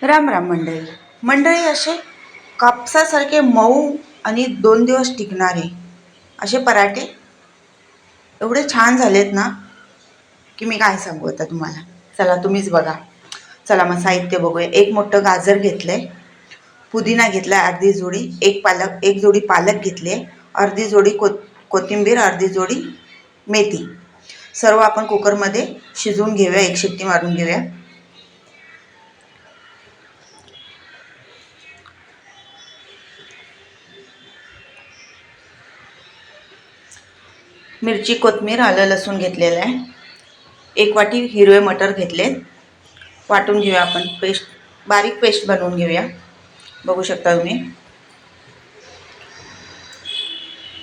राम राम मंडळी. मंडळी, असे कापसासारखे मऊ आणि 2 दिवस टिकणारे असे पराठे एवढे छान झालेत ना की मी काय सांगू आता तुम्हाला. चला तुम्हीच बघा. चला मग साहित्य बघूया. एक मोठं गाजर घेतलंय, पुदिना घेतला अर्धी जोडी, एक जोडी पालक घेतले, अर्धी जोडी कोथिंबीर, अर्धी जोडी मेथी. सर्व आपण कुकरमध्ये शिजवून घेऊया, एक शिट्टी मारून घेऊया. मिरची, कोथिंबीर, आलं लसूण घेतलेलं आहे. 1 वाटी हिरवे मटर घेतले, वाटून घेऊया आपण. बारीक पेस्ट बनवून घेऊया. बघू शकता तुम्ही.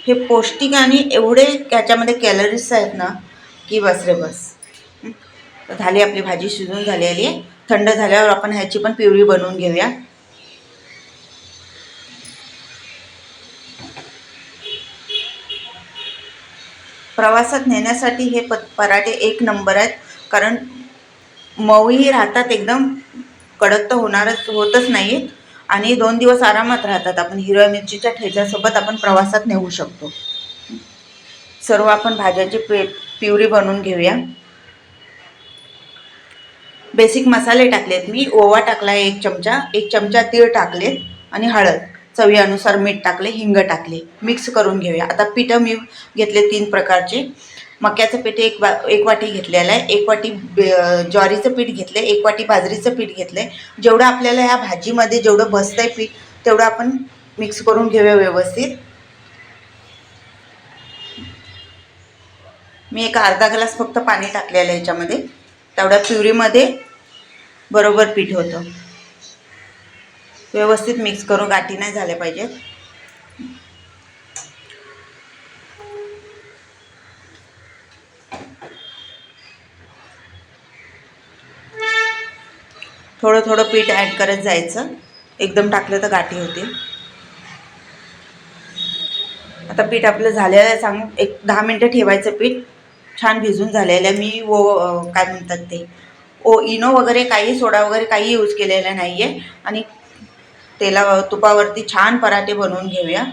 हे पौष्टिक आणि एवढे त्याच्यामध्ये कॅलरीज आहेत ना की बस रे बस. तर झाली आपली भाजी शिजून झालेली आहे. थंड झाल्यावर आपण ह्याची पण प्युरी बनवून घेऊया. प्रवासात नेण्यासाठी हे पराठे एक नंबर आहेत, कारण मऊही राहतात, एकदम कडक तर होतच नाहीत आणि 2 दिवस आरामात राहतात. आपण हिरव्या मिरचीच्या ठेच्यासोबत आपण प्रवासात नेऊ शकतो. सर्व आपण भाज्याची प्युरी बनवून घेऊया. बेसिक मसाले टाकलेत मी. ओवा टाकला 1 चमचा, 1 चमचा तीळ टाकलेत आणि हळद, चवीनुसार मीठ टाकले, हिंग टाकले. मिक्स करून घेऊया. आता पिठं मी घेतले 3 प्रकारचे. मक्याचं पीठ एक वाटी घेतलेलं आहे, 1 वाटी ज्वारीचं पीठ घेतले, 1 वाटी बाजरीचं पीठ घेतले. जेवढं आपल्याला ह्या भाजीमध्ये जेवढं बसतंय पीठ तेवढं आपण मिक्स करून घेऊया व्यवस्थित. मी एक अर्धा ग्लास फक्त पाणी टाकलेलं आहे याच्यामध्ये. तेवढ्या प्युरीमध्ये बरोबर पीठ होतं. व्यवस्थित मिक्स करून गाठी नाही झाल्या पाहिजेत. थोडं थोडं पीठ ॲड करत जायचं. एकदम टाकलं तर गाठी होते. आता पीठ आपलं झालेलं आहे. सांगू, एक 10 मिनटं ठेवायचं. पीठ छान भिजून झालेलं आहे. मी काय म्हणतात ते इनो वगैरे काही, सोडा वगैरे काही यूज केलेलं नाही आहे. आणि तुपावरती छान पराठे बनवून घेऊया.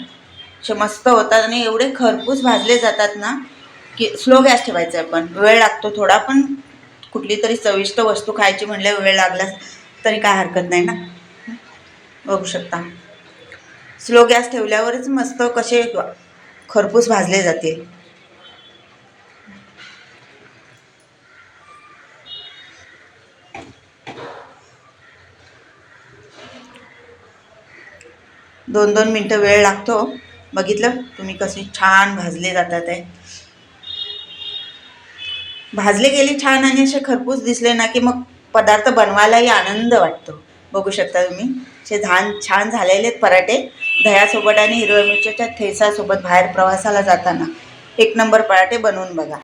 असे मस्त होतात आणि एवढे खरपूस भाजले जातात ना की स्लो गॅस ठेवायचा आहे. पण वेळ लागतो थोडा, पण कुठली तरी चविष्ट वस्तू खायची म्हणल्यावर वेळ लागला तरी काय हरकत नाही ना. बघू शकता, स्लो गॅस ठेवल्यावरच मस्त कसे खरपूस भाजले जातील. दोन मिनटं वेळ लागतो. बघितलं तुम्ही कसे छान भाजले जातात आहे. भाजले गेले छान आणि असे खरपूस दिसले ना की मग पदार्थ बनवायलाही आनंद वाटतो. बघू शकता तुम्ही, असे छान झालेले आहेत पराठे. दह्यासोबत आणि हिरव्या मिरच्याच्या ठेचासोबत बाहेर प्रवासाला जाताना एक नंबर पराठे बनवून बघा.